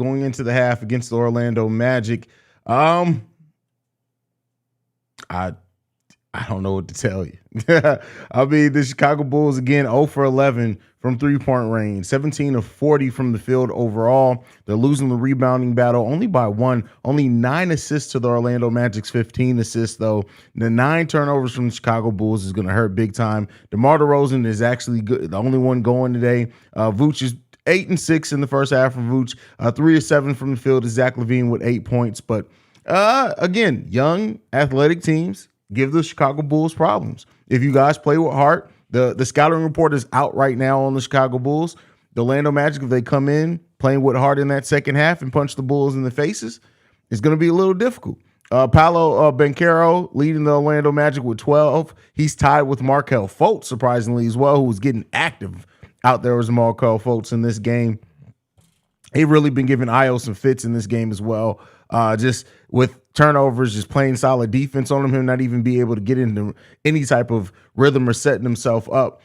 going into the half against the Orlando Magic. I I don't know what to tell you. I mean, the Chicago Bulls, again, 0 for 11 from three-point range, 17 of 40 from the field overall. They're losing the rebounding battle only by one, only 9 assists to the Orlando Magic's 15 assists, though. The 9 turnovers from the Chicago Bulls is going to hurt big time. DeMar DeRozan is actually good, the only one going today. Vooch is 8 and 6 in the first half for Vooch. 3 of 7 from the field is Zach LaVine with 8 points. But again, young athletic teams give the Chicago Bulls problems. If you guys play with heart, the scouting report is out right now on the Chicago Bulls. The Orlando Magic, if they come in playing with heart in that second half and punch the Bulls in the faces, it's going to be a little difficult. Paolo Banchero leading the Orlando Magic with 12. He's tied with Markelle Fultz, surprisingly, as well, who was getting active out there as Markelle Fultz in this game. They've really been giving Io some fits in this game as well. Just with turnovers, just playing solid defense on him not even be able to get into any type of rhythm or setting himself up,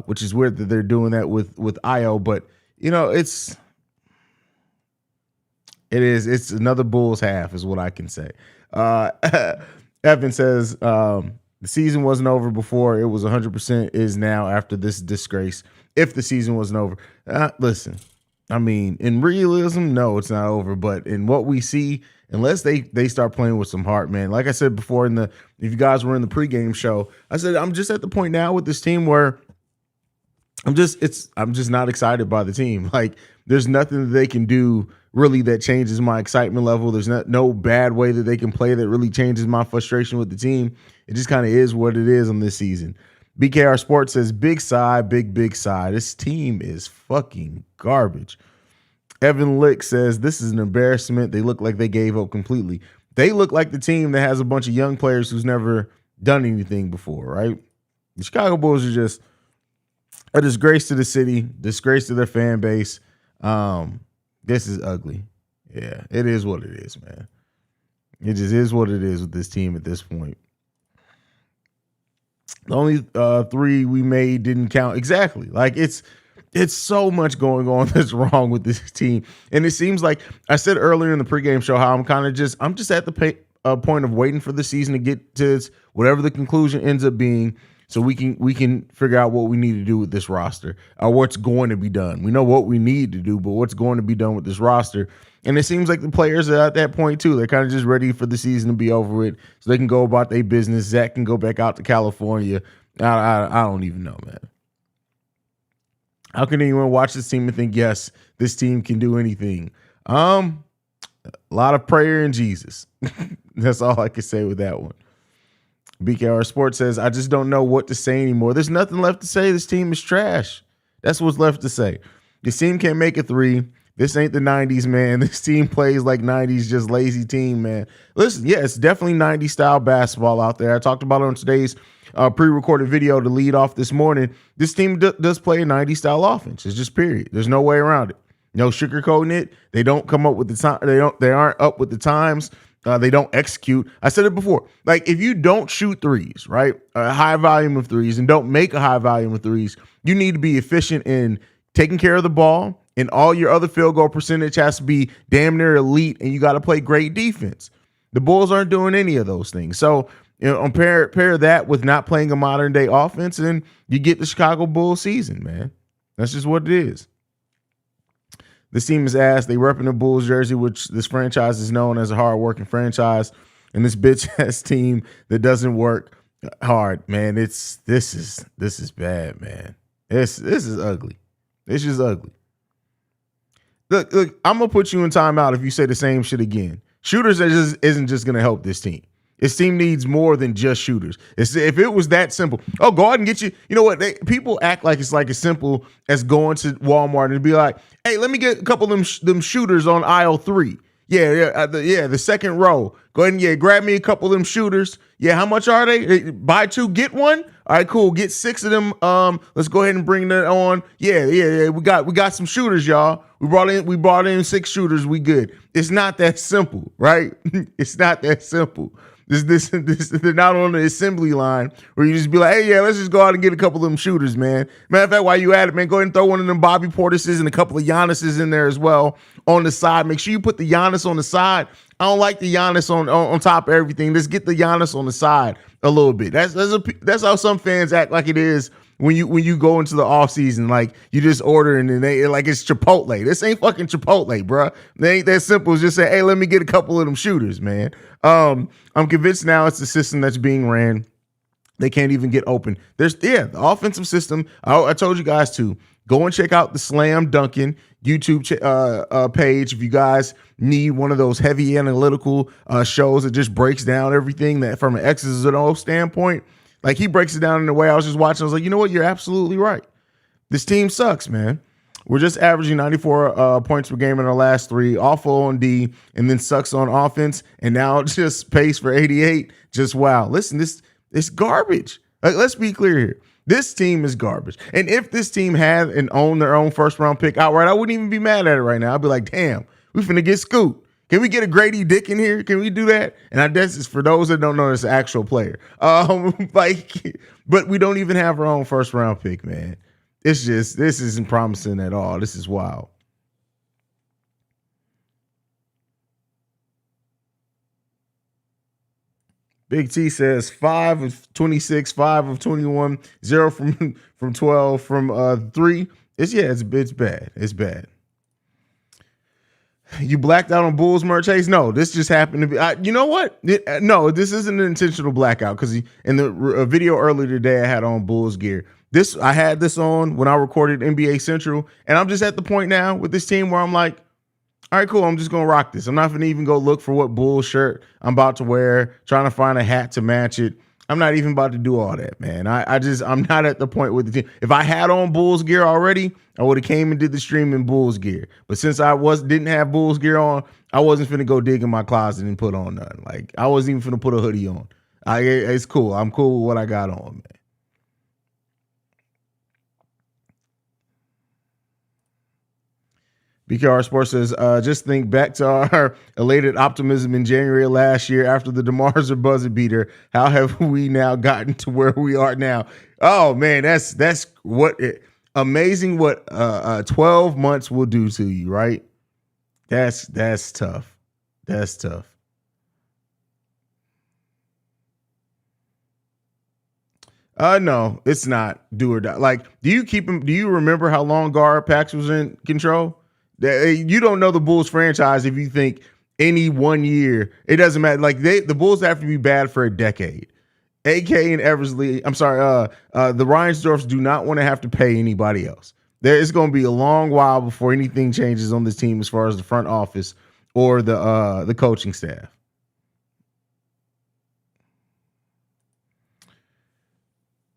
which is weird that they're doing that with Io. But, you know, it's another Bulls half is what I can say. Evan says the season wasn't over before. It was 100% is now after this disgrace. If the season wasn't over. Listen. I mean, in realism, no, it's not over. But in what we see, unless they start playing with some heart, man. Like I said before, if you guys were in the pregame show, I said I'm just at the point now with this team where I'm just not excited by the team. Like, there's nothing that they can do really that changes my excitement level. There's no bad way that they can play that really changes my frustration with the team. It just kind of is what it is on this season. BKR Sports says, big side, big side. This team is fucking garbage. Evan Lick says, this is an embarrassment. They look like they gave up completely. They look like the team that has a bunch of young players who's never done anything before, right? The Chicago Bulls are just a disgrace to the city, disgrace to their fan base. This is ugly. Yeah, it is what it is, man. It just is what it is with this team at this point. The only 3 we made didn't count. Exactly. Like, it's so much going on that's wrong with this team. And it seems like I said earlier in the pregame show how I'm just at the point of waiting for the season to get to whatever the conclusion ends up being, so we can figure out what we need to do with this roster, or what's going to be done. We know what we need to do, but what's going to be done with this roster. And it seems like the players are at that point too. They're kind of just ready for the season to be over with so they can go about their business. Zach can go back out to California. I don't even know, man. How can anyone watch this team and think, yes, this team can do anything? A lot of prayer in Jesus. That's all I can say with that one. BKR Sports says, I just don't know what to say anymore. There's nothing left to say. This team is trash. That's what's left to say. This team can't make a 3. This ain't the 90s, man. This team plays like 90s, just lazy team, man. Listen, yeah, it's definitely 90s style basketball out there. I talked about it on today's pre-recorded video to lead off this morning. This team does play a 90s style offense. It's just period. There's no way around it. No sugarcoating it. They don't come up with the time. They aren't up with the times. They don't execute. I said it before. Like, if you don't shoot threes, right, a high volume of threes, and don't make a high volume of threes, you need to be efficient in taking care of the ball, and all your other field goal percentage has to be damn near elite, and you got to play great defense. The Bulls aren't doing any of those things. So, you know, pair that with not playing a modern day offense, and you get the Chicago Bulls season, man. That's just what it is. This team is ass. They repping the Bulls jersey, which this franchise is known as a hard-working franchise, and this bitch-ass team that doesn't work hard, man. This is bad, man. This is ugly. It's just ugly. Look, I'm going to put you in timeout if you say the same shit again. Shooters isn't just going to help this team. This team needs more than just shooters. If it was that simple, go out and get you. You know what? People act like it's like as simple as going to Walmart and be like, hey, let me get a couple of them shooters on aisle 3. The second row. Go ahead and grab me a couple of them shooters. Yeah, how much are they? Buy 2, get 1. All right, cool. Get 6 of them. Let's go ahead and bring that on. Yeah. We got some shooters, y'all. We brought in 6 shooters. We good. It's not that simple, right? It's not that simple. They're not on the assembly line where you just be like, hey, yeah, let's just go out and get a couple of them shooters, man. Matter of fact, while you at it, man, go ahead and throw one of them Bobby Portises and a couple of Giannis's in there as well on the side. Make sure you put the Giannis on the side. I don't like the Giannis on top of everything. Let's get the Giannis on the side a little bit. That's how some fans act like it is when you go into the offseason, like you just order and then they like it's Chipotle. This ain't fucking Chipotle, bro. They ain't that simple as just say, hey, let me get a couple of them shooters, man. I'm convinced now it's the system that's being ran. They can't even get open. The offensive system. I told you guys to go and check out the Slam Dunkin' YouTube page if you guys need one of those heavy analytical shows that just breaks down everything that from an X's and O's standpoint. Like he breaks it down in a way I was just watching. I was like, you know what? You're absolutely right. This team sucks, man. We're just averaging 94 points per game in our last three, awful on D, and then sucks on offense, and now just pace for 88. Just wow. Listen, it's garbage. Like, let's be clear here. This team is garbage. And if this team had and owned their own first round pick outright, I wouldn't even be mad at it right now. I'd be like, damn, we finna get Scoot. Can we get a Grady Dick in here? Can we do that? And I guess it's for those that don't know, it's an actual player. But we don't even have our own first round pick, man. It's just, this isn't promising at all. This is wild. Big T says 5 of 26, 5 of 21, 0 from 12, from 3. It's bad. It's bad. You blacked out on Bulls merch, Haize? No, this just happened to be. You know what? No, this isn't an intentional blackout because in the video earlier today I had on Bulls gear. I had this on when I recorded NBA Central, and I'm just at the point now with this team where I'm like, all right, cool. I'm just gonna rock this. I'm not gonna even go look for what Bulls shirt I'm about to wear, trying to find a hat to match it. I'm not even about to do all that, man. I'm not at the point with the team. If I had on Bulls gear already, I would have came and did the stream in Bulls gear. But since I didn't have Bulls gear on, I wasn't finna go dig in my closet and put on nothing. Like I wasn't even finna put a hoodie on. It's cool. I'm cool with what I got on, man. BKR Sports says, just think back to our elated optimism in January of last year after the DeMar's or buzzer beater. How have we now gotten to where we are now? Oh man, that's amazing what 12 months will do to you, right? That's tough. That's tough. No, it's not do or die. Like, do you remember how long Gar Pax was in control? You don't know the Bulls franchise if you think any 1 year, it doesn't matter. Like the Bulls have to be bad for a decade. AK and Eversley, I'm sorry, the Reinsdorfs do not want to have to pay anybody else. It's going to be a long while before anything changes on this team as far as the front office or the coaching staff.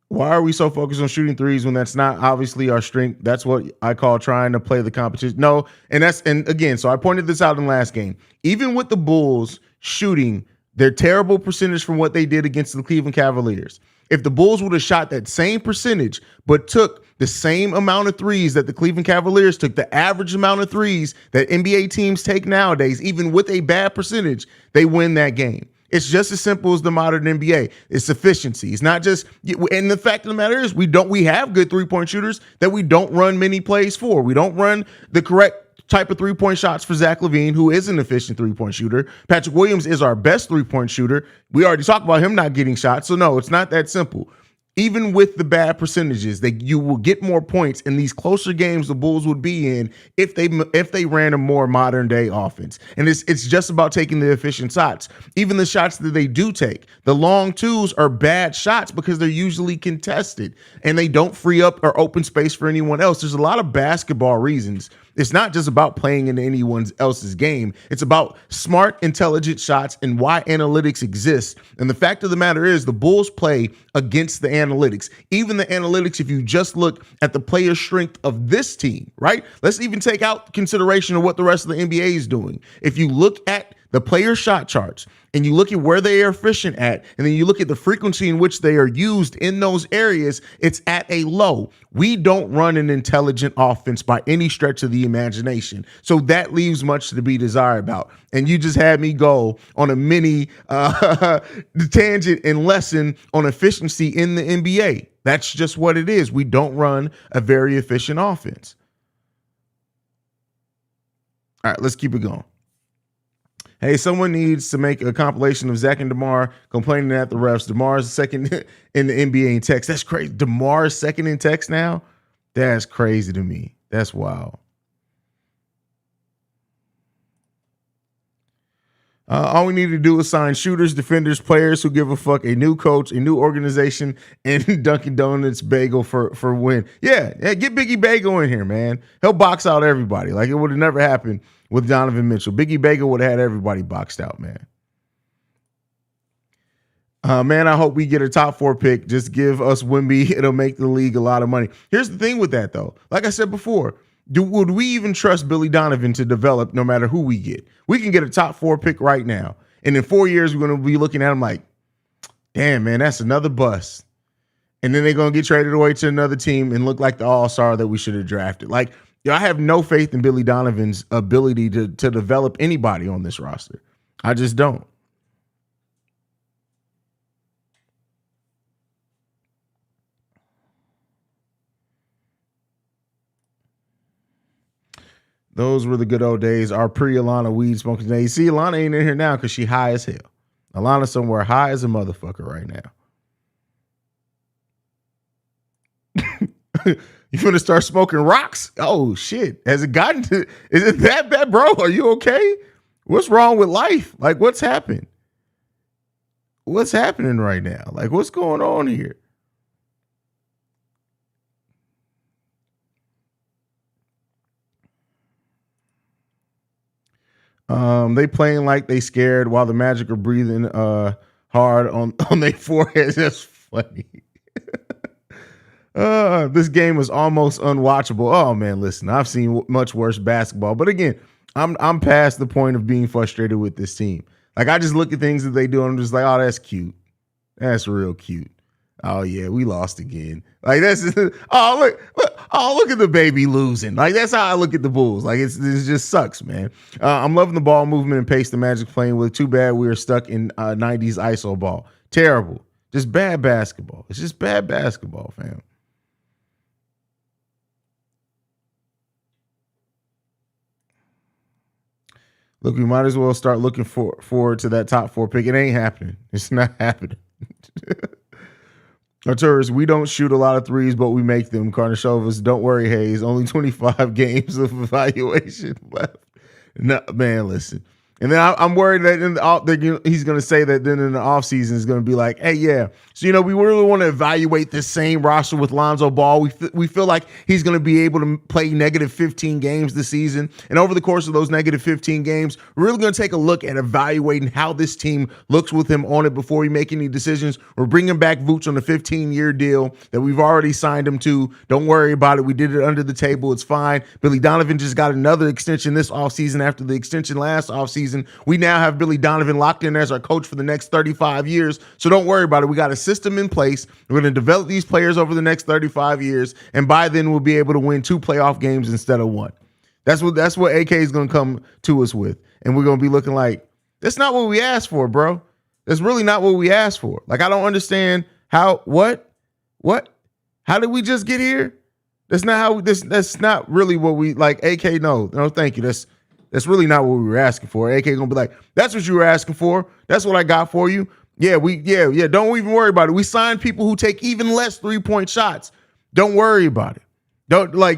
Why are we so focused on shooting threes when that's not obviously our strength? That's what I call trying to play the competition. No, and again, so I pointed this out in the last game. Even with the Bulls shooting their terrible percentage from what they did against the Cleveland Cavaliers, if the Bulls would have shot that same percentage but took the same amount of threes that the Cleveland Cavaliers took, the average amount of threes that NBA teams take nowadays, even with a bad percentage, they win that game. It's just as simple as the modern NBA. It's efficiency. It's not just, and the fact of the matter is we have good three-point shooters that we don't run many plays for. We don't run the correct type of three-point shots for Zach LaVine, who is an efficient three-point shooter. Patrick Williams is our best three-point shooter. We already talked about him not getting shots. So no, it's not that simple. Even with the bad percentages, that you will get more points in these closer games the Bulls would be in if they ran a more modern day offense. And it's just about taking the efficient shots. Even the shots that they do take, the long twos are bad shots because they're usually contested and they don't free up or open space for anyone else. There's a lot of basketball reasons. It's not just about playing in anyone else's game. It's about smart, intelligent shots and why analytics exists. And the fact of the matter is the Bulls play against the analytics. Even the analytics, if you just look at the player strength of this team, right? Let's even take out consideration of what the rest of the NBA is doing. If you look at the player shot charts, and you look at where they are efficient at, and then you look at the frequency in which they are used in those areas, it's at a low. We don't run an intelligent offense by any stretch of the imagination. So that leaves much to be desired about. And you just had me go on a mini tangent and lesson on efficiency in the NBA. That's just what it is. We don't run a very efficient offense. All right, let's keep it going. Hey, someone needs to make a compilation of Zach and DeMar complaining at the refs. DeMar's second in the NBA in text. That's crazy. DeMar's second in text now? That's crazy to me. That's wild. All we need to do is sign shooters, defenders, players who give a fuck, a new coach, a new organization, and Dunkin' Donuts bagel for win. Yeah, get Biggie Bagel in here, man. He'll box out everybody. Like, it would have never happened with Donovan Mitchell. Biggie Bagel would have had everybody boxed out, man. Man, I hope we get a top 4 pick. Just give us Wemby. It'll make the league a lot of money. Here's the thing with that, though. Like I said before, would we even trust Billy Donovan to develop no matter who we get? We can get a top 4 pick right now. And in 4 years, we're going to be looking at him like, damn, man, that's another bust. And then they're going to get traded away to another team and look like the all-star that we should have drafted. Like, I have no faith in Billy Donovan's ability to develop anybody on this roster. I just don't. Those were the good old days. Our pre-Alana weed smoking days. See, Alana ain't in here now because she high as hell. Alana's somewhere high as a motherfucker right now. You finna start smoking rocks? Oh, shit. Has it gotten to... Is it that bad, bro? Are you okay? What's wrong with life? Like, what's happened? What's happening right now? Like, what's going on here? They playing like they scared while the Magic are breathing hard on their foreheads. That's funny. This game was almost unwatchable. Oh man, listen, I've seen much worse basketball, but again, I'm past the point of being frustrated with this team. Like, I just look at things that they do and I'm just like, oh, that's cute. That's real cute. Oh yeah, we lost again. Like, that's look at the baby losing. Like, that's how I look at the Bulls. Like, it just sucks, man. I'm loving the ball movement and pace the Magic playing with. Too bad we were stuck in 90s ISO ball. Terrible. Just bad basketball. It's just bad basketball, fam. Look, we might as well start looking forward to that top 4 pick. It ain't happening. It's not happening. Arturus, we don't shoot a lot of threes, but we make them. Karnishovas, don't worry, Haize. Only 25 games of evaluation left. No, man, listen. And then I'm worried that he's going to say that then in the offseason is going to be like, hey, yeah. So, we really want to evaluate this same roster with Lonzo Ball. We feel like he's going to be able to play negative 15 games this season. And over the course of those negative 15 games, we're really going to take a look at evaluating how this team looks with him on it before we make any decisions. We're bringing back Vooch on a 15-year deal that we've already signed him to. Don't worry about it. We did it under the table. It's fine. Billy Donovan just got another extension this offseason after the extension last offseason. We now have Billy Donovan locked in as our coach for the next 35 years. So don't worry about it. We got a system in place. We're going to develop these players over the next 35 years. And by then we'll be able to win 2 playoff games instead of 1. That's what AK is going to come to us with. And we're going to be looking like, that's not what we asked for, bro. That's really not what we asked for. Like, I don't understand what? How did we just get here? That's not really what we like. AK, no, thank you. That's really not what we were asking for. AK gonna be like, that's what you were asking for. That's what I got for you. Yeah, don't even worry about it. We signed people who take even less 3-point shots. Don't worry about it.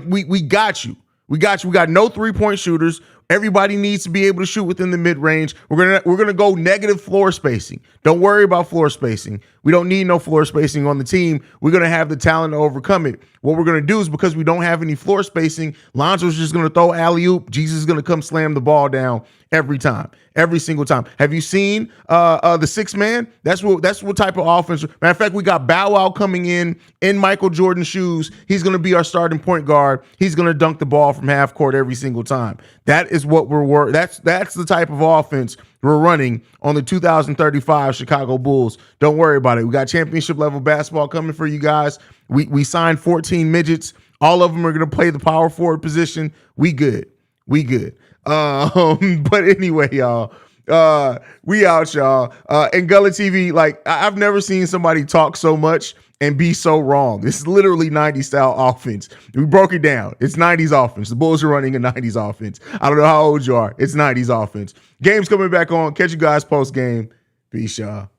We got you. We got no 3-point shooters. Everybody needs to be able to shoot within the mid-range. We're gonna go negative floor spacing. Don't worry about floor spacing. We don't need no floor spacing on the team. We're gonna have the talent to overcome it. What we're gonna do is, because we don't have any floor spacing, Lonzo's just gonna throw alley-oop. Jesus is gonna come slam the ball down every time, every single time. Have you seen the 6-man? That's what type of offense. Matter of fact, we got Bow Wow coming in Michael Jordan shoes. He's gonna be our starting point guard. He's gonna dunk the ball from half court every single time. That is what that's the type of offense we're running on the 2035 Chicago Bulls. Don't worry about it. We got championship level basketball coming for you guys. We signed 14 midgets. All of them are going to play the power forward position. We good. But anyway, y'all, we out, y'all. And Gullah TV, like, I've never seen somebody talk so much and be so wrong. This is literally 90s style offense. We broke it down. It's 90s offense. The Bulls are running a 90s offense. I don't know how old you are. It's 90s offense. Game's coming back on. Catch you guys post game. Peace, y'all.